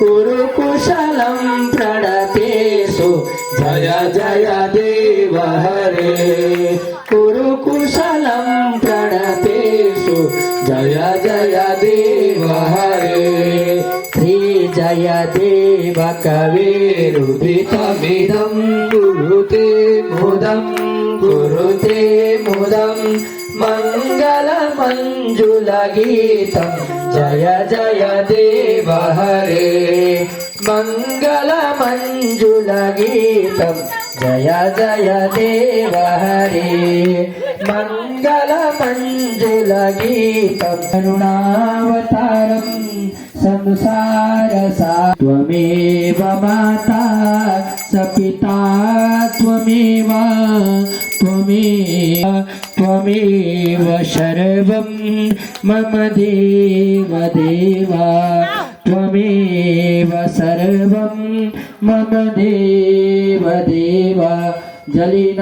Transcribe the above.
कुरु कुशलं प्रणतेषु जय जय देव हरे कुरु कुशलं प्रणतेषु जय जय देव हरे श्री जय देव कविरुदितमिदं गुरुते मुदं मङ्गलमञ्जुलगीतं जय जय देव हरे मङ्गलमञ्जुलगीतं जय जय देव हरे मङ्गलमञ्जुलगीतं करुणावतारं संसारसारं त्वमेव माता स पिता त्वमेव सर्वं मम देव त्वमेव सर्वं मम देव जलिना